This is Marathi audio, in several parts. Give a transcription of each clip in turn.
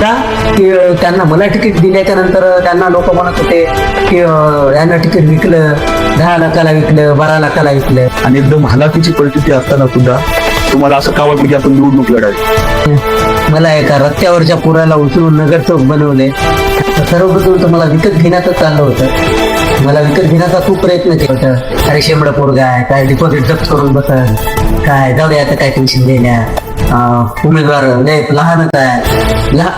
का की त्यांना मला तिकीट दिल्याच्या नंतर त्यांना लोक म्हणत होते की यांना तिकीट विकलं, 10 लाखाला विकलं, 12 लाखाला विकलं. आणि एकदम हलाखीची परिस्थिती असताना सुद्धा तुम्हाला असं का वाटलं की आपण निवडणूक लढावी? मला एका रस्त्यावरच्या पुराला उचलून नगर चौक बनवले. सर्वप्रथम तर मला विकत घेण्याचं चाललं होतं. मला विकत घेण्याचा खूप प्रयत्न केला होता. अरे शेंबडं पोरगा आहे, काय डिपॉझिट जप्त करून बसल, काय जाऊ दे आता, काय टेन्शन देण्या, उमेदवार लहानच आहे.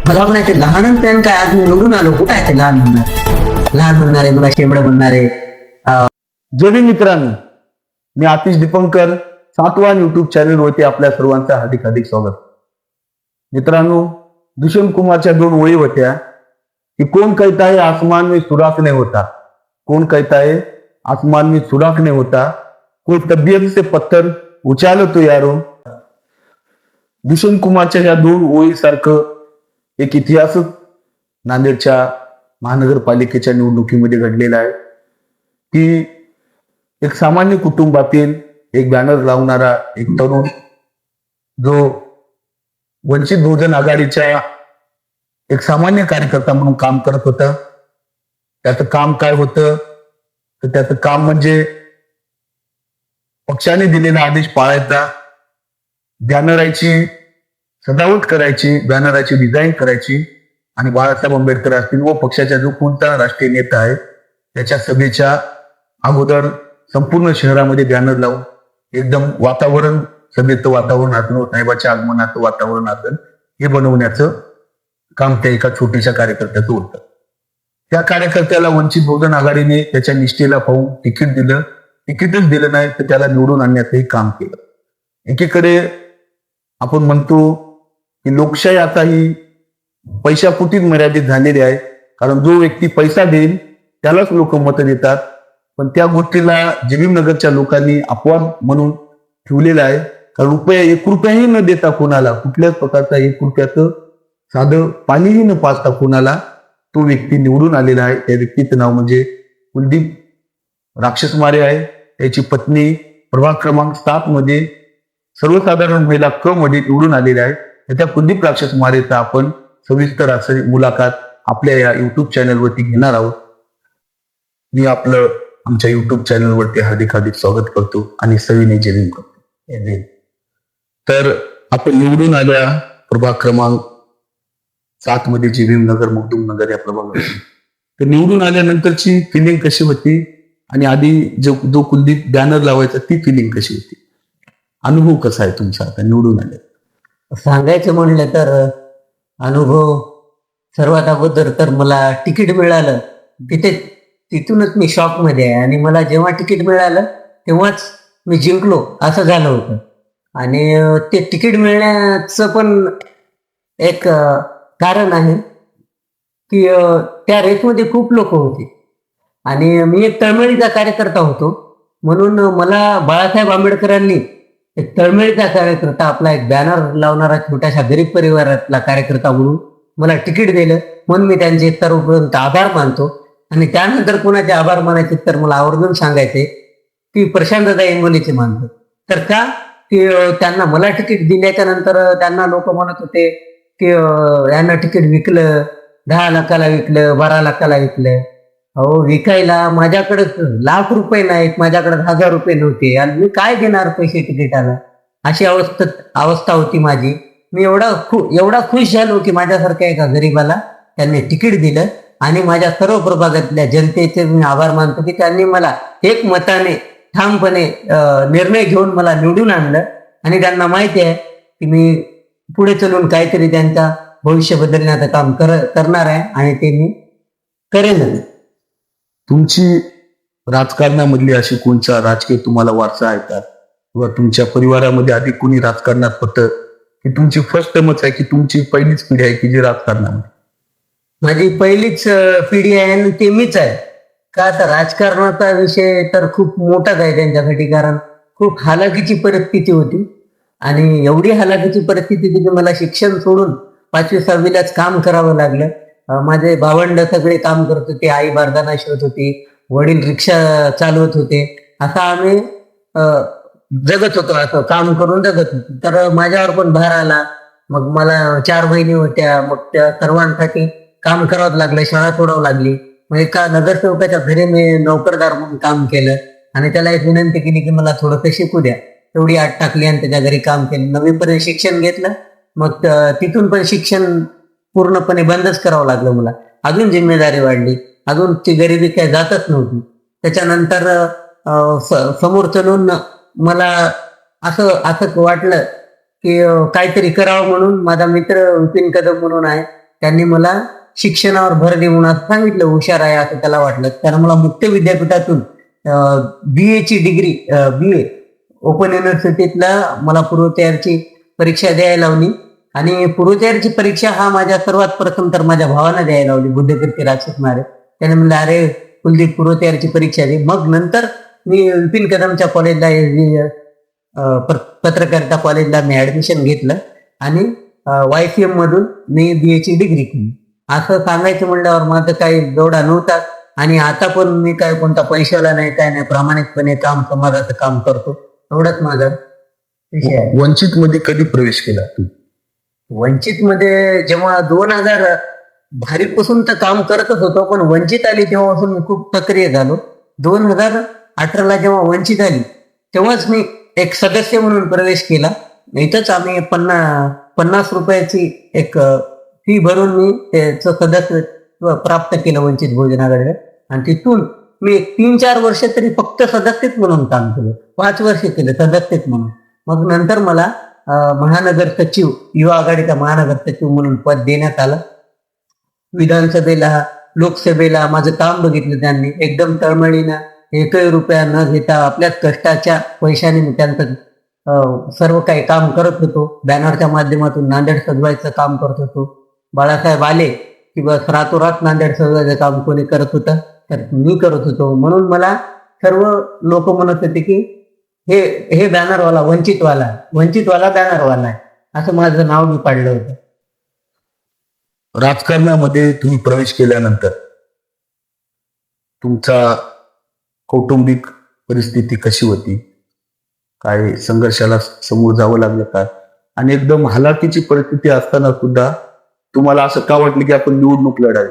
मला म्हणायचे लहानच आहे काय, आज मी निवडून आलो, कुठं आहे ते लहान म्हणणार, लहान म्हणणारे मला शेंबडं म्हणणारे. जय भीम मित्रांनो, मी आतिश दीपंकर, सातवान युट्यूब चॅनल वरती आपल्या सर्वांचं हार्दिक हार्दिक स्वागत. मित्रांनो, दुष्यंत कुमारच्या 2 ओळी होत्या कि कौन कहता है आसमान में सुराख नहीं होता, कौन कहता है आसमान में सुराख नहीं होता, कोई तबीयत से पत्थर उचालो तो यारो. दुष्यंत कुमारच्या या 2 ओळीसारखं एक इतिहासच नांदेडच्या महानगरपालिकेच्या निवडणुकीमध्ये घडलेला आहे की एक सामान्य कुटुंबातील एक बॅनर लावणारा एक तरुण जो वंचित बहुजन आघाडीच्या एक सामान्य कार्यकर्ता म्हणून काम करत होता. त्याचं काम काय होतं तर त्याचं काम म्हणजे पक्षाने दिलेला आदेश पाळायचा, बॅनराची सजावट करायची, बॅनराची डिझाईन करायची आणि बाळासाहेब आंबेडकर असतील व पक्षाचा जो कोणता राष्ट्रीय नेता आहे त्याच्या सभेच्या अगोदर संपूर्ण शहरामध्ये बॅनर लावून एकदम वातावरण, सभेचं वातावरण असेल, साहेबाच्या आगमनाचं वातावरण असेल, हे बनवण्याचं काम त्या एका छोट्याशा कार्यकर्त्याचं होतं. त्या कार्यकर्त्याला वंचित बहुजन आघाडीने त्याच्या निष्ठेला पाहून तिकीट दिलं. तिकीटच दिलं नाही तर त्याला निवडून आणण्याचंही काम केलं. एकीकडे आपण म्हणतो की लोकशाही आता ही पैशापोटीच मर्यादित झालेली आहे, कारण जो व्यक्ती पैसा देईल त्यालाच लोक मतं देतात. पण त्या गोष्टीला नगरच्या लोकांनी अपवाद म्हणून ठेवलेला आहे. कारण 1 रुपयाही न देता कोणाला, कुठल्याच प्रकारचा 1 रुपयाचं साधं पाणीही न पाजता कोणाला तो व्यक्ती निवडून आलेला आहे. त्या व्यक्तीचं नाव म्हणजे कुलदीप राक्षसमारे आहे. त्याची पत्नी प्रभाग क्रमांक 7 मध्ये सर्वसाधारण महिला क मध्ये निवडून आलेल्या आहे. त्या कुलदीप राक्षसमारेचा आपण सविस्तर असे मुलाखत आपल्या या युट्यूब चॅनलवरती घेणार आहोत. मी आपलं आमच्या युट्यूब चॅनलवरती हार्दिक हार्दिक स्वागत करतो आणि सविनय जय भीम करतो. तर आपण निवडून आल्या प्रभाग क्रमांक 7 मध्ये जय भीम नगर, मगदूम नगर या प्रभागात, तर निवडून आल्यानंतरची फिलिंग कशी होती आणि आधी जो कुलदीप बॅनर लावायचा ती फिलिंग कशी होती, अनुभव कसा आहे तुमचा आता निवडून आले? सांगायचं म्हणलं तर अनुभव सर्वात अगोदर तर मला तिकीट मिळालं तिथूनच मी शॉक मध्ये आहे. आणि मला जेव्हा तिकीट मिळालं तेव्हाच मी जिंकलो असं झालं होतं. आणि ते तिकीट मिळण्याचं पण एक कारण आहे की त्या रेसमध्ये खूप लोक होते आणि मी एक तळमळीचा कार्यकर्ता होतो, म्हणून मला बाळासाहेब आंबेडकरांनी एक तळमळीचा कार्यकर्ता, आपला एक बॅनर लावणारा छोट्याशा गरीब परिवारातला कार्यकर्ता म्हणून मला तिकीट दिलं. म्हणून मी त्यांचे सर्वप्रथम आभार मानतो. आणि त्यानंतर कोणाचे आभार मानायचे तर मला आवर्जून सांगायचे की प्रशांतदा इंगोलीचे मानतो. तर का की त्यांना मला तिकीट दिल्याच्या नंतर त्यांना लोक म्हणत होते की यांना तिकीट विकलं, 10 लाखाला विकलं, 12 लाखाला विकलं. अहो, विकायला माझ्याकडे लाख रुपये नाहीत, माझ्याकडे 1000 रुपये नव्हते आणि मी काय देणार पैसे तिकीटाला, अशी अवस्था होती माझी. मी एवढा खुश झालो की माझ्यासारख्या एका गरीबाला त्यांनी तिकीट दिलं. आणि माझ्या सर्व प्रभागातल्या जनतेचे मी आभार मानतो की त्यांनी मला एक मताने ठामपणे निर्णय घेऊन मला निवडून आणलं. आणि त्यांना माहिती आहे की मी पुढे चलून काहीतरी त्यांचा भविष्य बदलण्याचं काम करणार आहे आणि ते मी करेन. तुमची राजकारणामधली अशी कोणचा राजकीय तुम्हाला वारसा आहे का, किंवा तुमच्या परिवारामध्ये आधी कोणी राजकारणात होतं की तुमची फर्स्ट टर्मच आहे की तुमची पहिलीच पिढी आहे की जी राजकारणामध्ये? माझी पहिलीच पिढी आहे आणि ते मीच आहे. का तर राजकारणाचा विषय तर खूप मोठाच आहे त्यांच्यासाठी, कारण खूप हालाकीची परिस्थिती होती आणि एवढी हालाकीची परिस्थिती होती की मला शिक्षण सोडून 5वी 6वीलाच काम करावं लागलं. माझे भावंड सगळे काम करत होते, आई बारदाना शिवत होती, वडील रिक्षा चालवत होते, असं आम्ही जगत होतो, असं काम करून जगत होतो. तर माझ्यावर पण भार आला. मग मला 4 बहिणी होत्या, मग त्या सर्वांसाठी काम करावं लागलं, शाळा सोडावं लागली. मग एका नगरसेवकाच्या घरी मी नोकरदार म्हणून काम केलं आणि त्याला एक विनंती केली की मला थोडंसं शिकू द्या. तेवढी आट टाकली आणि त्याच्या घरी काम केलं. 9वीपर्यंत शिक्षण घेतलं. मग तिथून पण शिक्षण पूर्णपणे बंदच करावं लागलं मला. अजून जिम्मेदारी वाढली, अजून ती गरिबी काय जातच नव्हती. त्याच्यानंतर समोर चलून मला असं असं वाटलं की काहीतरी करावं, म्हणून माझा मित्र विपिन कदम म्हणून आहे, त्यांनी मला शिक्षणावर भर दे म्हणून असं सांगितलं. हुशार आहे असं त्याला वाटलं. त्यानं मला मुक्त विद्यापीठातून BA ची डिग्री, BA ओपन युनिव्हर्सिटीतला मला पूर्वतयारीची परीक्षा द्यायला लावली. आणि पूर्वतयारीची परीक्षा हा माझ्या सर्वात प्रथम तर माझ्या भावानं द्यायला लावली, बुद्धकीर्ती राक्षस मारे. त्याने म्हणलं, अरे कुलदीप पूर्वतयारीची परीक्षा दे. मग नंतर मी विपिन कदमच्या कॉलेजला, पत्रकारिता कॉलेजला मी ऍडमिशन घेतलं आणि YCM मधून मी BA ची डिग्री केली. असं सांगायचं म्हणल्यावर माझं काही जोडा नव्हता. आणि आता पण मी काय कोणता पैशाला नाही, काय नाही, प्रामाणिकपणे काम, समाजाचं काम करतो. एवढंच माझा विषय आहे. वंचित मध्ये कधी प्रवेश केला तू? वंचित मध्ये जेव्हा 2000 भारीपासून तर काम करतच होतो, पण वंचित आली तेव्हापासून मी खूप सक्रिय झालो. 2018ला जेव्हा वंचित आली तेव्हाच मी एक सदस्य म्हणून प्रवेश केला. इथंच आम्ही 50 रुपयाची एक फी भरून मी त्याचं सदस्यत्व प्राप्त केलं वंचित बहुजन आघाडीला. आणि तिथून मी 3-4 वर्ष तरी फक्त सदस्यच म्हणून काम केलं. 5 वर्ष केलं सदस्यच म्हणून. मग नंतर मला महानगर सचिव, युवा आघाडीचा महानगर सचिव म्हणून पद देण्यात आलं. विधानसभेला, लोकसभेला माझं काम बघितलं त्यांनी. एकदम तळमळीनं, एकही रुपया न घेता आपल्याच कष्टाच्या पैशाने मी त्यांचं सर्व काही काम करत होतो. बॅनरच्या माध्यमातून नांदेड सजवायचं काम करत होतो. बाळासाहेब आले की बस रातोरात नांदेड सजवायचं काम कोणी करत होतं तर मी करत होतो. म्हणून मला सर्व लोक म्हणत होते की हे बॅनरवाला वंचितवाला बॅनरवाला आहे, असं माझं नाव मी पाडलं होतं. राजकारणामध्ये तुम्ही प्रवेश केल्यानंतर तुमचा कौटुंबिक परिस्थिती कशी होती? काय संघर्षाला समोर जावं लागलं का? आणि एकदम हलाखीची परिस्थिती असताना सुद्धा तुम्हाला असं का वाटलं की आपण निवडणूक लढावी?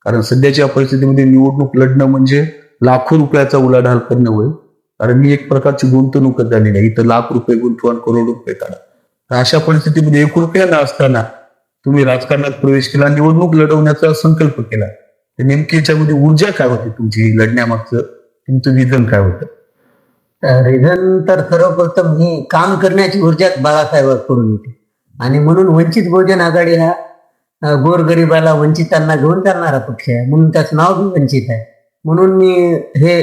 कारण सध्याच्या परिस्थितीमध्ये निवडणूक लढणं म्हणजे लाखो रुपयाचा उलाढाल करणं होईल. कारण ही एक प्रकारची गुंतवणूकच झालेली आहे. इथं लाख रुपये गुंतवा, करोड रुपये काढा. तर अशा परिस्थितीमध्ये 1 रुपया न असताना तुम्ही राजकारणात प्रवेश केला, निवडणूक लढवण्याचा संकल्प केला. तर नेमकी याच्यामध्ये ऊर्जा काय होती तुमची लढण्यामागचं? तुमचं विजन काय होतं? रिझन तर सर्वप्रथम ही काम करण्याची ऊर्जा बाळासाहेबांकडून येते. आणि म्हणून वंचित बहुजन आघाडी हा गोरगरिबाला, वंचितांना घेऊन चालणारा पक्ष आहे. म्हणून त्याचं नाव बी वंचित आहे. म्हणून मी हे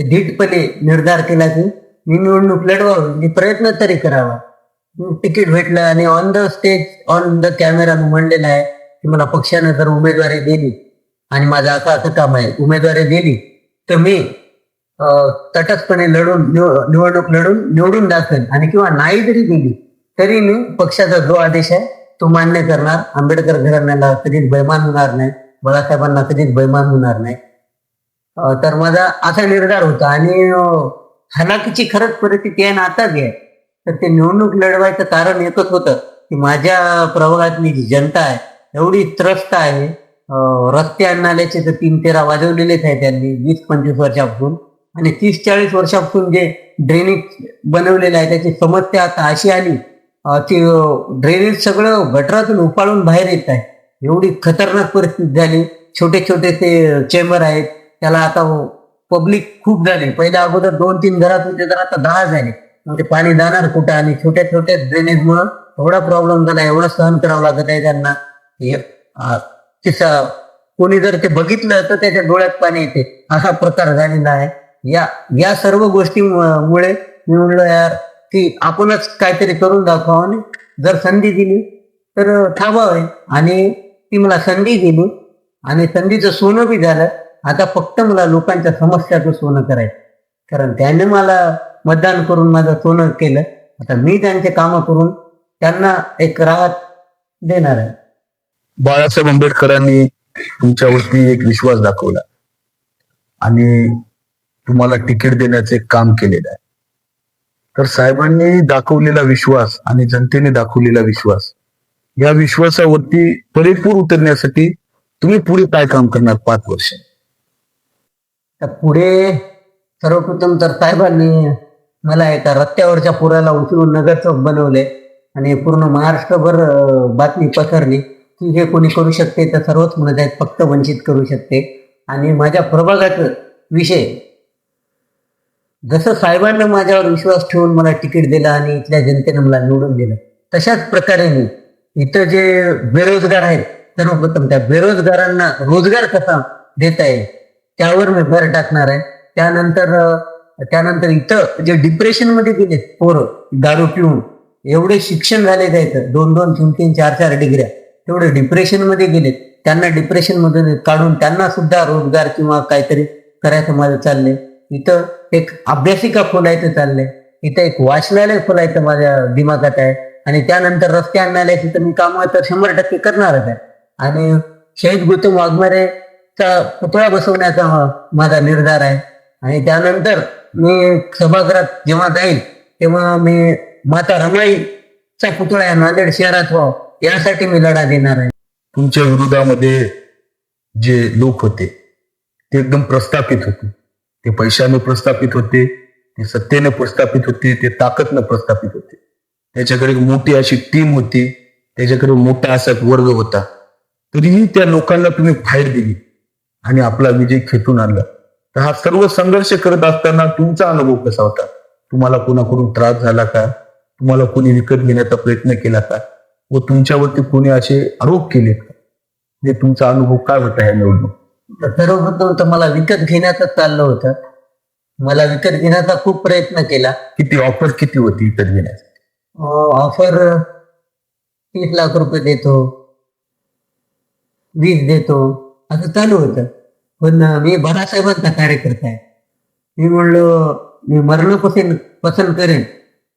धीटपणे निर्धार केला की मी निवडणूक लढवावी, मी प्रयत्न तरी करावा. तिकीट भेटलं आणि on the stage, on the camera मी म्हणलेलं आहे की मला पक्षानं जर उमेदवारी दिली आणि माझं असं काम आहे, उमेदवारी दिली तर मी तटस्थपणे निवडणूक लढून निवडून दाखवेल. आणि किंवा नाही जरी दिली तरी मी पक्षाचा जो आदेश आहे तो मान्य करणार. आंबेडकर घराण्याला कधीच बैमान होणार नाही, बाळासाहेबांना कधीच बैमान होणार नाही. तर माझा असा निर्धार होता. आणि हलाखीची खरंच परिस्थिती आहे ना आता बी आहे. तर ते निवडणूक लढवायचं कारण एकच होतं की माझ्या प्रभागातली जी जनता आहे एवढी त्रस्त आहे. रस्ते नाल्याचे तर 3-13 वाजवलेलेच आहे त्यांनी 20-25 वर्षापासून. आणि 30-40 वर्षापासून जे ड्रेनेज बनवलेलं आहे त्याची समस्या आता अशी आली की ड्रेनेज सगळं गटरातून उपाळून बाहेर येत आहे. एवढी खतरनाक परिस्थिती झाली. छोटे छोटे ते चेंबर आहेत, त्याला आता पब्लिक खूप झाले. पहिल्या अगोदर 2-3 घरात होते तर आता 10 झाले. मग ते पाणी जाणार कुठं? आणि छोट्या छोट्या ड्रेनेजमुळं एवढा प्रॉब्लेम झाला, एवढं सहन करावं लागत आहे त्यांना. कोणी जर ते बघितलं तर त्याच्या डोळ्यात पाणी येते, असा प्रकार झालेला आहे. या सर्व गोष्टीमुळे मी म्हणलं यार की आपणच काहीतरी करून दाखवावं. आणि जर संधी दिली तर थांबावे. आणि ती मला संधी दिली आणि संधीचं सोनं बी झालं. आता फक्त मला लोकांच्या समस्याचं सोनं करायचं. कारण त्याने मला मतदान करून माझं सोनं केलं. आता मी त्यांचे कामं करून त्यांना एक राहत देणार आहे. बाळासाहेब आंबेडकरांनी तुमच्यावरती एक विश्वास दाखवला आणि तुम्हाला तिकीट देण्याचे काम केलेलं आहे. तर साहेबांनी दाखवलेला विश्वास आणि जनतेने दाखवलेला विश्वास या विश्वासावरती पुरेपूर उतरण्यासाठी तुम्ही पुढे काय काम करणार 5 वर्ष? तर पुढे सर्वप्रथम तर साहेबांनी मला एका रस्त्यावरच्या पुराला उचलून नगर चौक बनवले आणि पूर्ण महाराष्ट्रभर बातमी पसरली की हे कोणी करू शकते तर सर्वच म्हणत आहेत फक्त वंचित करू शकते. आणि माझ्या प्रभागाचं विषय जसं साहेबांना माझ्यावर विश्वास ठेवून मला तिकीट दिलं आणि इथल्या जनतेनं मला निवडून दिलं, तशाच प्रकारे मी इथं जे बेरोजगार आहेत सर्वप्रथम त्या बेरोजगारांना रोजगार कसा देता येईल त्यावर मी भर टाकणार आहे. त्यानंतर इथं जे डिप्रेशन मध्ये गेले पोरं दारू पिऊन, एवढे शिक्षण झाले जायचं 2-2, 3-3, 4-4 डिग्र्या, तेवढे डिप्रेशन मध्ये गेलेत, त्यांना डिप्रेशन मधून काढून त्यांना सुद्धा रोजगार किंवा काहीतरी करायचं माझं चाललंय. इथं एक अभ्यासिका खोलायचं चाललंय, इथं एक वाचनालय खोलायचं माझ्या दिमागात आहे आणि त्यानंतर रस्ते आणण्यालयाची तर मी कामं तर 100% करणारच आहे. आणि शहीद गौतम वाघमारेचा पुतळा बसवण्याचा माझा निर्धार आहे. आणि त्यानंतर मी सभागृहात जेव्हा जाईल तेव्हा मी माता रमाईचा पुतळा या नांदेड शहरात व्हावं यासाठी मी लढा देणार आहे. तुमच्या विरोधामध्ये जे लोक होते ते एकदम प्रस्थापित होते, ते पैशाने प्रस्थापित होते, ते सत्तेने प्रस्थापित होते, ते ताकदनं प्रस्थापित होते. त्याच्याकडे मोठी अशी टीम होती, त्याच्याकडे मोठा असा एक वर्ग होता. तरीही त्या लोकांना तुम्ही फाईट दिली आणि आपला विजय खेचून आणला. तर हा सर्व संघर्ष करत असताना तुमचा अनुभव कसा होता? तुम्हाला कोणाकडून त्रास झाला का? तुम्हाला कोणी विकत घेण्याचा प्रयत्न केला का? व तुमच्यावरती कोणी असे आरोप केलेत का? म्हणजे तुमचा अनुभव काय होता या निवडणूक? तर सर्वप्रथम तर मला विकत घेण्याचं चाललं होतं. मला विकत घेण्याचा खूप प्रयत्न केला. किती ऑफर किती होती विकत घेण्यासाठी? ऑफर 30 लाख रुपये देतो, 20 देतो असं चालू होतं. पण मी बाळासाहेबांचा कार्यकर्ता आहे. मी म्हणलो मी मरण पसंत करेन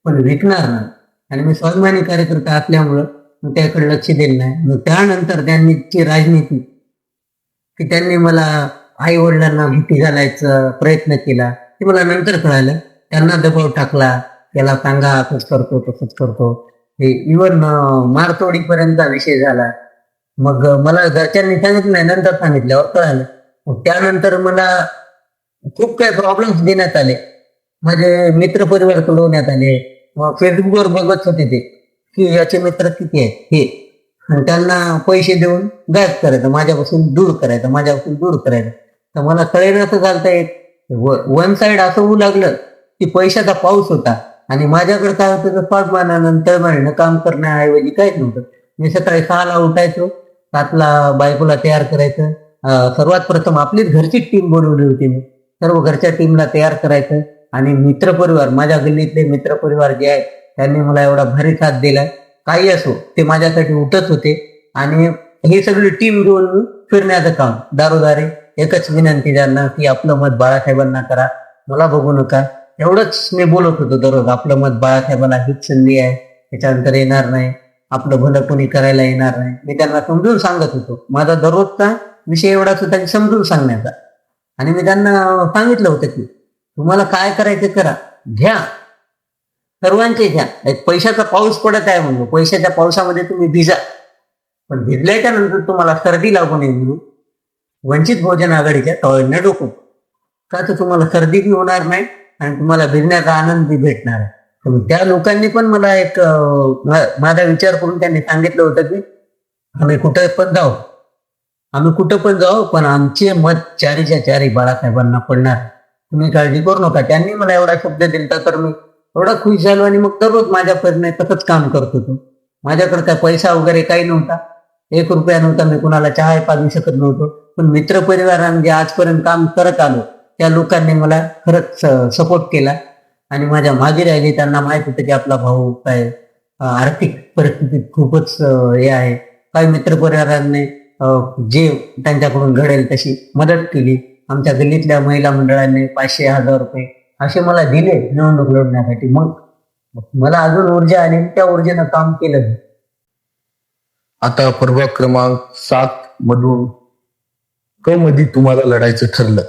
पण विकणार नाही. आणि मी स्वाभिमानी कार्यकर्ता असल्यामुळं मी त्याकडे लक्ष दिलं नाही. मग त्यानंतर त्यांनी राजनीती की त्यांनी मला आई वडिलांना भीती घालायचा प्रयत्न केला ते मला नंतर कळालं. त्यांना दबाव टाकला, त्याला सांगा असंच करतो तसंच करतो, हे इव्हन मारतोडीपर्यंतचा विषय झाला. मग मला घरच्यांनी सांगितलं नाही, नंतर सांगितल्यावर कळालं. मग त्यानंतर मला खूप काही प्रॉब्लेम्स देण्यात आले, माझे मित्र परिवार कळवण्यात आले. मग फेसबुकवर बघत होते ते की याचे मित्र किती आहेत हे, आणि त्यांना पैसे देऊन गायब करायचं, माझ्यापासून दूर करायचं. तर मला कळेनाचं झालं एक वन साइड असं होऊ लागलं की पैशाचा पाऊस होता आणि माझ्याकडे काय होतं तर स्वाभिमानानं तळमळीनं काम करण्याऐवजी काहीच नव्हतं. मी सकाळी 6ला उठायचो, 7ला बायकोला तयार करायचं. सर्वात प्रथम आपलीच घरची टीम बोलवली होती मी, सर्व घरच्या टीमला तयार करायचं. आणि मित्रपरिवार, माझ्या गल्लीतले मित्रपरिवार जे आहेत त्यांनी मला एवढा भारी साथ दिलाय. काही असो ते माझ्यासाठी उठत होते आणि ही सगळी टीम घेऊन मी फिरण्याचं काम दारोदारी. एकच विनंती त्यांना की आपलं मत बाळासाहेबांना करा, मला बघू नका. एवढंच मी बोलत होतो दररोज. आपलं मत बाळासाहेबांना हीच संधी आहे, त्याच्यानंतर येणार नाही, आपलं भलं कोणी करायला येणार नाही. मी त्यांना समजून सांगत होतो. माझा दररोजचा विषय एवढाच होता की समजून सांगण्याचा. आणि मी त्यांना सांगितलं होतं की तुम्हाला काय करायचं करा, घ्या, सर्वांचे घ्या. एक पैशाचा पाऊस पडत आहे म्हणून पैशाच्या पावसामध्ये तुम्ही भिजा, पण भिजल्याच्या नंतर तुम्हाला सर्दी लागू नये म्हणून वंचित बहुजन आघाडीच्या टॉयलेटने डोकं का तर तुम्हाला सर्दी बी होणार नाही आणि तुम्हाला भिजण्याचा आनंद बी भेटणार आहे. तर त्या लोकांनी पण मला एक माझा विचार करून त्यांनी सांगितलं होतं की आम्ही कुठं पण जाऊ पण आमचे मत चारीच्या चारी बाळासाहेबांना पडणार, तुम्ही काळजी करू नका. त्यांनी मला एवढा शब्द दिला तर मी एवढा खुश झालो आणि मग दररोज माझ्या परीने तसंच काम करत होतो. माझ्याकडे काय पैसा वगैरे काही नव्हता, 1 रुपया नव्हता, मी कुणाला चहा पाजू शकत नव्हतो. पण मित्रपरिवाराने जे आजपर्यंत काम करत आलो त्या लोकांनी मला खरंच सपोर्ट केला आणि माझ्या मागे राहिले. त्यांना माहित होतं की आपला भाऊ काय आर्थिक परिस्थितीत खूपच हे आहे. काही मित्रपरिवारांनी जे त्यांच्याकडून घडेल तशी मदत केली. आमच्या गल्लीतल्या महिला मंडळांनी 500-1000 रुपये असे मला दिले निवडणूक लढण्यासाठी. मग मला अजून ऊर्जा आली, त्या ऊर्जेनं काम केलं. आता प्रभाग क्रमांक 7 मधून क मध्ये तुम्हाला लढायचं ठरलं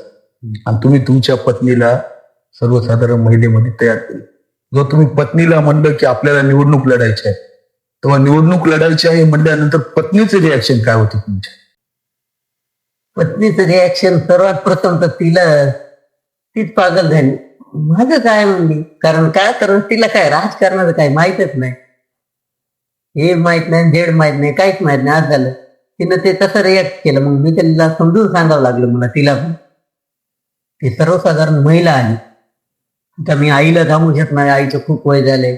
आणि तुम्ही तुमच्या पत्नीला सर्वसाधारण महिलेमध्ये तयार केलं. जर तुम्ही पत्नीला म्हणलं की आपल्याला निवडणूक लढायची आहे तेव्हा निवडणूक लढायची आहे म्हटल्यानंतर पत्नीचं रिॲक्शन काय होते तुमच्या? पत्नीचं रिॲक्शन सर्वात प्रथम तर तीच पागल झाली. माझं काय म्हणली, कारण काय तर तिला काय राजकारणाचं काय माहीतच नाही, हे माहित नाही, झेड माहित नाही, काहीच माहित नाही. आज झालं तिनं ते तसं रिॲक्ट केलं. मग मी तिला समजून सांगावं लागलं मला, तिला पण. ती सर्वसाधारण महिला आली आता मी आईला थांबू शकत नाही, आईचं खूप वय झाले.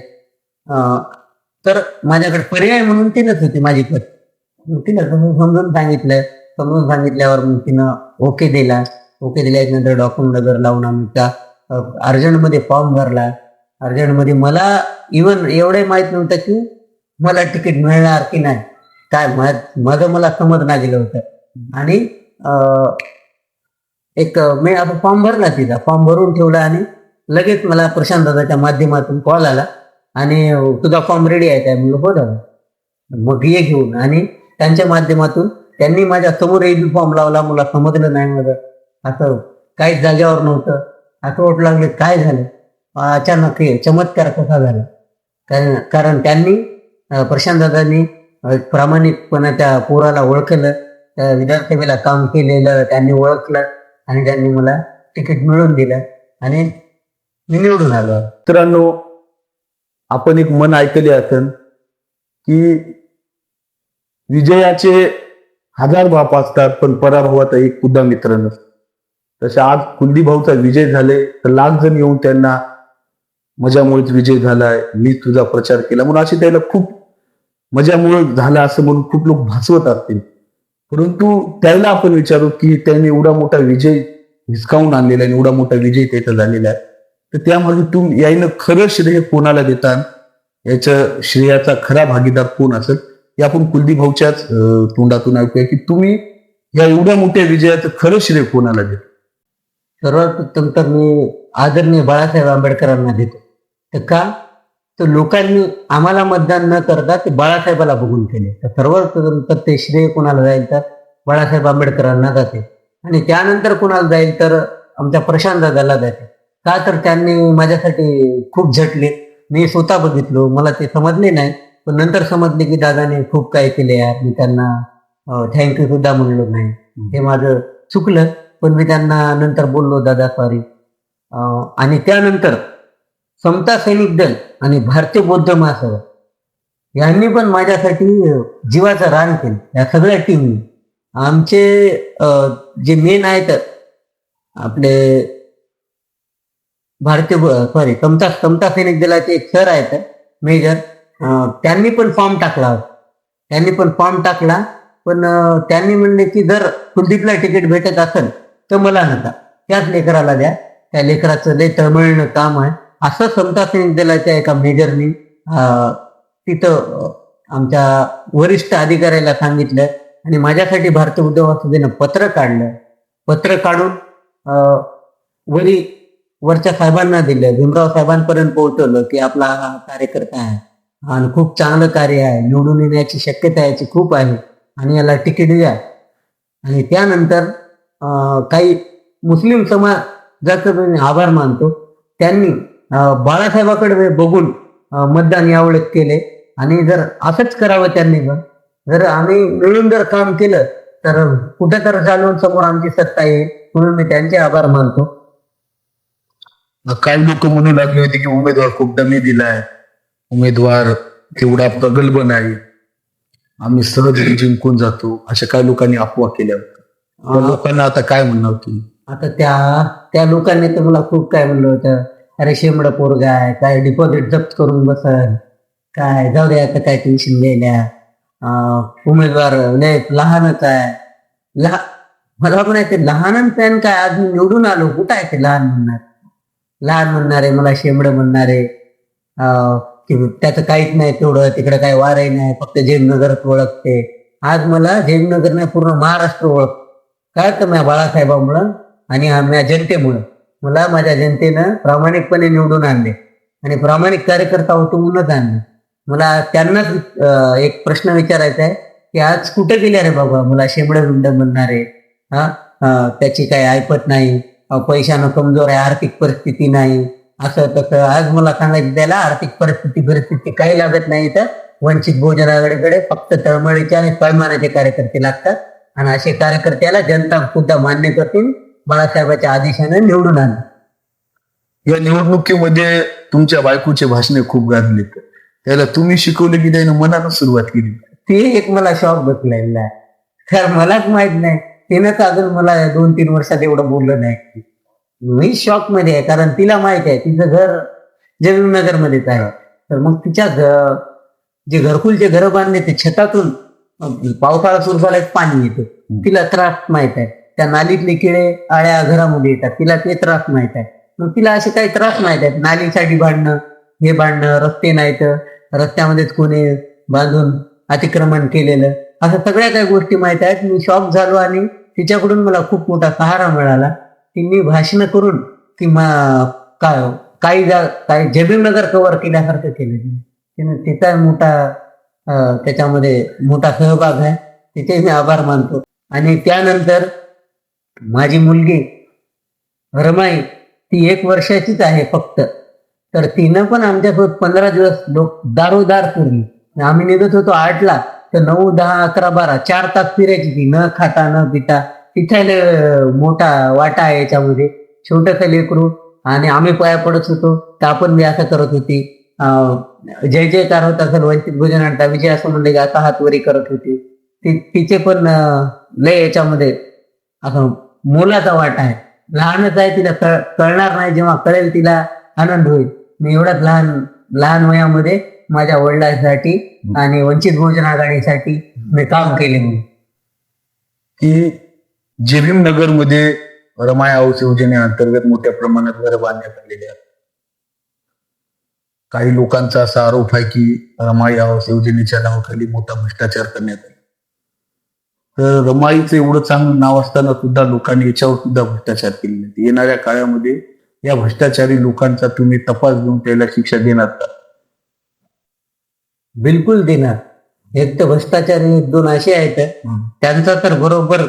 तर माझ्याकडे पर्याय म्हणून तिनंच होती माझी पत्नी. मग तिला समजून सांगितलं. समजून सांगितल्यावर मग तिनं ओके दिला. ओके दिल्यानंतर डॉक्युमेंट वगैरे लावून आम्ही त्या अर्जंटमध्ये फॉर्म भरला. अर्जंटमध्ये मला इवन एवढे माहीत नव्हतं की मला तिकीट मिळणार की नाही, काय माझं मला समज नाही गेलं होतं. आणि मी आता फॉर्म भरला, तिचा फॉर्म भरून ठेवला आणि लगेच मला प्रशांत दादाच्या माध्यमातून कॉल आला आणि तुझा फॉर्म रेडी आहे काय म्हणलं, हो दादा. मग ये घेऊन. आणि त्यांच्या माध्यमातून त्यांनी माझ्या समोर एक फॉर्म लावला. मला समजलं नाही, माझं असं काहीच जागेवर नव्हतं. असं वाटू लागले काय झालं, अचानक चमत्कार कसा झाला. कारण त्यांनी प्रशांत दादांनी प्रामाणिकपणे त्या पोराला ओळखलं, त्या विधानसभेला काम केलेलं त्यांनी ओळखलं आणि त्यांनी मला तिकीट मिळवून दिलं आणि मी निवडून आलो. मित्रांनो, आपण एक मन ऐकले असेल की विजयाचे 1000 बाप असतात पण पराभवाचा एक सुद्धा मित्र नसतो. तसे आज कुलदीप भाऊचा विजय झाले तर लाख जण येऊन त्यांना मजामुळेच विजय झालाय, मी तुझा प्रचार केला म्हणून अशी त्याला खूप मजामुळे झाला असं म्हणून खूप लोक भासवत असतील. परंतु त्याला आपण विचारू की त्याने एवढा मोठा विजय हिसकावून आणलेला आहे, एवढा मोठा विजय त्याचा झालेला आहे, तर त्यामागे तुम्ही यायनं खरं श्रेय कोणाला देता, याच्या श्रेयाचा खरा भागीदार कोण असेल हे आपण कुलदीप भाऊच्याच तोंडातून ऐकूया की तुम्ही या एवढ्या मोठ्या विजयाचं खरं श्रेय कोणाला देता. सर्वात प्रथम तर मी आदरणीय बाळासाहेब आंबेडकरांना देतो. तर का, तर लोकांनी आम्हाला मतदान न करता ते बाळासाहेबाला बघून केले. तर सर्वात प्रथम तर ते श्रेय कोणाला जाईल तर बाळासाहेब आंबेडकरांना जाते. आणि त्यानंतर कोणाला जाईल तर आमच्या प्रशांत दादाला जाते. का, तर त्यांनी माझ्यासाठी खूप झटले. मी स्वतः बघितलो, मला ते समजले नाही, पण नंतर समजले की दादाने खूप काही केले यार. मी त्यांना थँक्यू सुद्धा म्हणलो नाही, हे माझं चुकलं. पण मी त्यांना नंतर बोललो, दादा सॉरी. आणि त्यानंतर समता सैनिक दल आणि भारतीय बौद्ध महासभा यांनी पण माझ्यासाठी जीवाचं रान केलं. या सगळ्या टीमनी आमचे जे मेन आहेत आपले समता सैनिक दलाचे एक सर आहेत मेजर, त्यांनी पण फॉर्म टाकला. पण त्यांनी म्हणले की जर कुलदीपला तिकीट भेटत असेल तर मला नका, त्याच लेकराला द्या, त्या लेकराचं लय तळमळणं काम आहे, असं समता सैनिक दलाच्या एका मेजरनी तिथं आमच्या वरिष्ठ अधिकाऱ्याला सांगितलं. आणि माझ्यासाठी भारतीय बौद्ध महासभेनं पत्र काढलं. पत्र काढून वरच्या साहेबांना दिलं, भीमराव साहेबांपर्यंत पोहोचवलं की आपला हा कार्यकर्ता आहे आणि खूप चांगलं कार्य आहे, निवडून येण्याची शक्यता याची खूप आहे आणि याला तिकीट द्या. आणि त्यानंतर काही मुस्लिम समाजाचा मी आभार मानतो, त्यांनी बाळासाहेबाकडे बघून मतदान यावेळेस केले. आणि जर असंच करावं त्यांनी, जर आम्ही मिळून जर काम केलं तर कुठं तर चालवून समोर आमची सत्ता येईल, म्हणून मी त्यांचे आभार मानतो. काही लोक म्हणू लागले होते की उमेदवार खूप डमी दिलाय, उमेदवार तेवढा प्रगल्भ नाही, आम्ही सहज जिंकून जातो, अशा काही लोकांनी अफवा केल्या होत्या. लोकांना आता काय म्हणणार तुम्ही? आता त्या लोकांनी तर मला खूप काय म्हणलं होतं, अरे शेंबडं पोरगा आहे, काय डिपॉझिट जप्त करून बसल, काय जाऊ द्या आता, काय टेन्शन घ्यायला, उमेदवार लहानच आहे. मला म्हणायचं लहान पॅन काय, आज मी निवडून आलो, कुठं आहे ते लहान म्हणणारे, मला शेंबडं म्हणणारे, की त्याचं काहीच नाही, तेवढं तिकडे काय वारही नाही, फक्त झेमनगरच ओळखते. आज मला झेमनगर नाही, पूर्ण महाराष्ट्र ओळख. काय तर माझ्या बाळासाहेबामुळं आणि माझ्या जनतेमुळं मला माझ्या जनतेनं प्रामाणिकपणे निवडून आणले आणि प्रामाणिक कार्यकर्ता होतो म्हणूनच आणले. मला त्यांनाच एक प्रश्न विचारायचा आहे की आज कुठं गेले रे बाबा, मला शेंबडं म्हणणारे, त्याची काही ऐपत नाही, पैशानं कमजोर आहे, आर्थिक परिस्थिती नाही, असं तसं. आज मला सांगायचं त्याला आर्थिक परिस्थिती काही लागत नाही, तर वंचित बहुजन आघाडीकडे फक्त तळमळीचे आणि पैमानाचे कार्यकर्ते लागतात आणि असे कार्यकर्त्याला जनता सुद्धा मान्य करतील, बाळासाहेबांच्या आदेशाने निवडून आणा. या निवडणुकीमध्ये तुमच्या बायकोचे भाषणे खूप गाजले, त्याला तुम्ही शिकवले की त्याने मनानं सुरुवात केली? ते एक मला शॉक बसलेला आहे. तर मलाच माहित नाही, तिनंच अजून मला 2-3 वर्षात एवढं बोललं नाही. मी शॉक मध्ये आहे, कारण तिला माहित आहे तिचं घर जयभीमनगर मध्येच आहे. तर मग तिच्या जे घरकुलचे घर बांधले ते छतातून पावसाळा सुरू झाला पाणी येतं. तिला त्रास माहित आहे. त्या नालीतले किडे आळ्या घरामध्ये येतात, तिला ते त्रास माहित आहे. मग तिला असे काही त्रास माहित आहेत, नालीसाठी भांडणं, हे भांडणं, रस्ते नाहीत, रस्त्यामध्येच कोणी बांधून अतिक्रमण केलेलं, असं सगळ्या काही गोष्टी माहित आहेत. मी शॉक झालो आणि तिच्याकडून मला खूप मोठा सहारा मिळाला. तिने भाषण करून ती काही जयभीमनगर कव्हर केल्यासारखं केलं. तिने तिचा त्याच्यामध्ये मोठा सहभाग आहे, तिचे मी आभार मानतो. आणि त्यानंतर माझी मुलगी रमाई, ती 1 वर्षाचीच आहे फक्त. तर तिनं पण आमच्यासोबत 15 दिवस दारोदार फिरली. आम्ही निघत होतो 8ला, तर 9, 10, 11, 12 4 तास फिरायची ती, न खाता न पिता. तिथं मोठा वाटा आहे याच्यामध्ये, छोटस लेकरू, आणि आम्ही पाया पडत होतो तर आपण बी असं करत होती. जय जयकार होत असेल वंचित बहुजनांचा विजय असं म्हणले की आता हातवरी करत होती. तिचे पण लय याच्यामध्ये असं मोलाचा वाटा आहे. लहानच आहे, तिला कळणार नाही, जेव्हा कळेल तिला आनंद होईल. मी एवढ्याच लहान वयामध्ये माझ्या वडिलांसाठी आणि वंचित बहुजन आघाडीसाठी मी काम केले. म्हणून की जयभीमनगर मध्ये रमाई हाऊस योजनेअंतर्गत मोठ्या प्रमाणात घरं बांधण्यात आलेली आहेत. काही लोकांचा असा आरोप आहे की रमाई हाऊस योजनेच्या नावाखाली मोठा भ्रष्टाचार करण्यात आला. तर रमाईचं एवढं चांगलं नाव असताना सुद्धा लोकांनी याच्यावर सुद्धा भ्रष्टाचार केलेला आहे. येणाऱ्या काळामध्ये या भ्रष्टाचारी लोकांचा तुम्ही तपास घेऊन त्याला शिक्षा देणार का? बिलकुल देणार. एक तर भ्रष्टाचारी 1-2 असे आहेत, त्यांचा तर बरोबर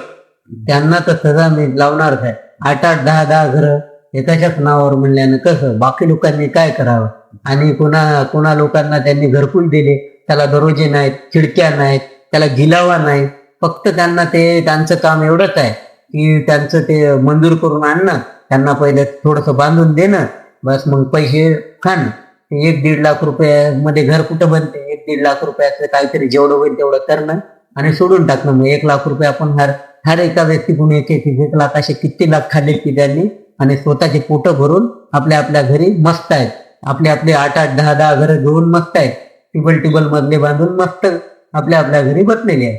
त्यांना तर सजा मी लावणारच आहे. 8-8, 10-10 घरं एकाच्याच नावावर म्हणल्यानं कसं बाकी लोकांनी काय करावं? आणि कोणा लोकांना त्यांनी घरकुल दिले, त्याला दरोजे नाहीत, खिडक्या नाहीत, त्याला गिलावा नाही. फक्त त्यांना त्यांचं काम एवढंच आहे की त्यांचं ते मंजूर करून आणणं, त्यांना पहिले थोडंसं बांधून देणं, बस. मग पैसे खाणं. 1-1.5 लाख रुपयामध्ये घर कुठं बनते? 1-1.5 लाख रुपयाचं काहीतरी जेवढं होईल तेवढं करणं आणि सोडून टाकणं. मग 1 लाख रुपये आपण हर एका व्यक्तीकडून 1 लाख, असे किती लाख खाल्ले की त्यांनी, आणि स्वतःचे पोटं भरून आपल्या घरी मस्त आहेत. आपले 8-8, 10-10 घरं घेऊन मस्त आहेत, टिबल मधले बांधून मस्त आपल्या घरी बसलेले आहेत.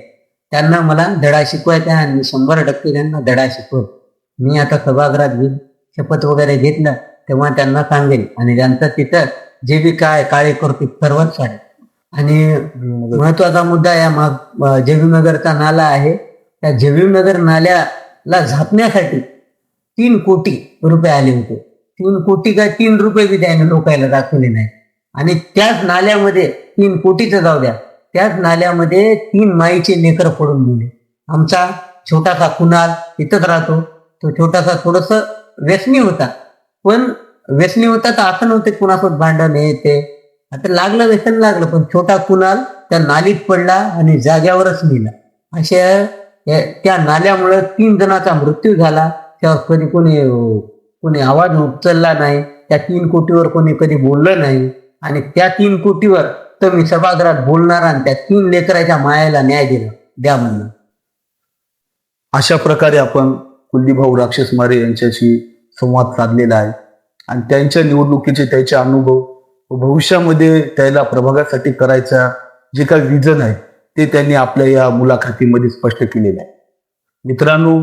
त्यांना मला धडा शिकवायचा आहे आणि 100% त्यांना धडा शिकवतो. मी आता सभागृहात घेऊन शपथ वगैरे घेतलं तेव्हा त्यांना सांगेल, आणि त्यांचं तिथं जे बी काय काळे करते सर्वच आहे. आणि महत्वाचा मुद्दा या जयभीमनगरचा नाला आहे. त्या जयभीमनगर नाल्याला झापण्यासाठी 3 कोटी रुपये आले होते. 3 कोटी काय 3 रुपये बी त्याने लोकायला दाखवले नाही. आणि त्याच नाल्यामध्ये 3 कोटीचं जाऊ द्या, त्याच नाल्यामध्ये 3 माईचे लेकर पडून गेले. आमचा छोटासा कुणाल इथंच राहतो. तो छोटासा थोडस व्यसनी होता, पण व्यसनी होता तर असं नव्हते कुणासोबत भांडण हे ते. आता लागलं व्यसन लागलं, पण छोटा कुणाल त्या नालीत पडला आणि जाग्यावरच मेला. अशा त्या नाल्यामुळे 3 जणांचा मृत्यू झाला. त्यावर कोणी आवाज उचलला नाही. त्या 3 कोटीवर कोणी कधी बोललं नाही. आणि त्या 3 कोटीवर तर मी सभागृहात बोलणार आणि त्या 3 लेकराच्या मायाला न्याय द्या म्हणून. अशा प्रकारे आपण कुलदीपभाऊ राक्षसमारे यांच्याशी संवाद साधलेला आहे आणि त्यांच्या निवडणुकीचे त्याचे अनुभव व भविष्यामध्ये त्याला प्रभागासाठी करायचा जे काही विजन आहे ते त्यांनी आपल्या या मुलाखतीमध्ये स्पष्ट केलेलं आहे. मित्रांनो,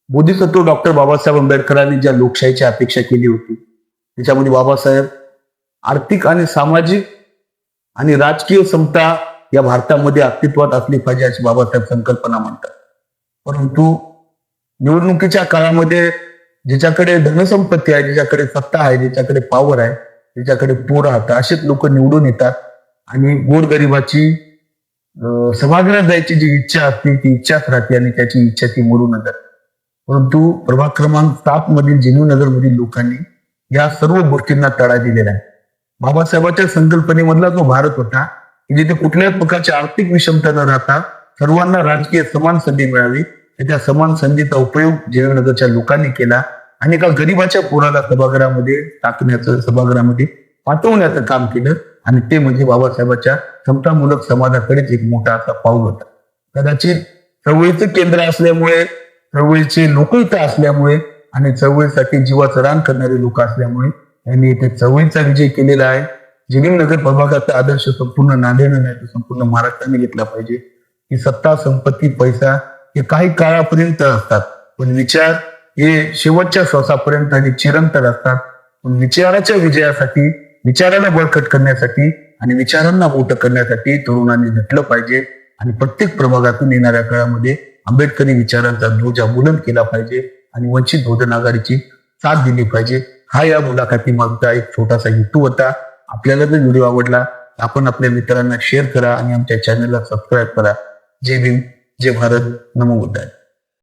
बोधिसत्व डॉक्टर बाबासाहेब आंबेडकरांनी ज्या लोकशाहीची अपेक्षा केली होती त्याच्यामध्ये बाबासाहेब आर्थिक आणि सामाजिक आणि राजकीय समता या भारतामध्ये अस्तित्वात असली पाहिजे अशी बाबासाहेब संकल्पना म्हणतात. परंतु निवडणुकीच्या काळामध्ये ज्याच्याकडे धनसंपत्ती आहे, ज्याच्याकडे सत्ता आहे, ज्याच्याकडे पॉवर आहे, ज्याच्याकडे पोर राहतं असेच लोक निवडून येतात आणि गोरगरिबाची सभागृहात जायची जी इच्छा असते ती इच्छाच राहते आणि त्याची इच्छा ती मोडून जाते. परंतु प्रभाग क्रमांक 7 मधील जिनूनगर मधील लोकांनी या सर्व गोष्टींना तडा दिलेला आहे. बाबासाहेबांच्या संकल्पनेमधला जो भारत होता की जिथे कुठल्याच प्रकारची आर्थिक विषमता न राहता सर्वांना राजकीय समान संधी मिळावी. त्या समान संधीचा उपयोग जयनगरच्या लोकांनी केला आणि एका गरीबाच्या पोराला सभागृहामध्ये टाकण्याचं, सभागृहामध्ये पाठवण्याचं काम केलं. आणि ते म्हणजे बाबासाहेबांच्या समतामूलक समाजाकडेच एक मोठा असा पाऊल होता. कदाचित चळवळीचं केंद्र असल्यामुळे, चळवळीचे लोक इथं असल्यामुळे आणि चळवळीसाठी जीवाचं रान करणारे लोक असल्यामुळे यांनी इथे चळवळीचा विजय केलेला आहे. नगर प्रभागाचा आदर्श संपूर्ण नांदेडने नाही तर संपूर्ण महाराष्ट्राने घेतला पाहिजे की सत्ता, संपत्ती, पैसा हे काही काळापर्यंत असतात, पण विचार हे शेवटच्या श्वासापर्यंत आणि चिरंतन असतात. पण विचाराच्या विजयासाठी, विचाराला बळकट करण्यासाठी आणि विचारांना मोठं करण्यासाठी तरुणांनी झटलं पाहिजे आणि प्रत्येक प्रभागातून येणाऱ्या काळामध्ये आंबेडकरी विचारांचा ध्वजा बुलंद केला पाहिजे आणि वंचित बहुजन आघाडीची साथ दिली पाहिजे. हा या मुलाखतीमागचा एक छोटासा हेतू होता. आपल्याला जर व्हिडिओ आवडला आपण आपल्या मित्रांना शेअर करा आणि आमच्या चॅनलला सबस्क्राईब करा. जय भीम, जय भारत, नमो बुद्धाय.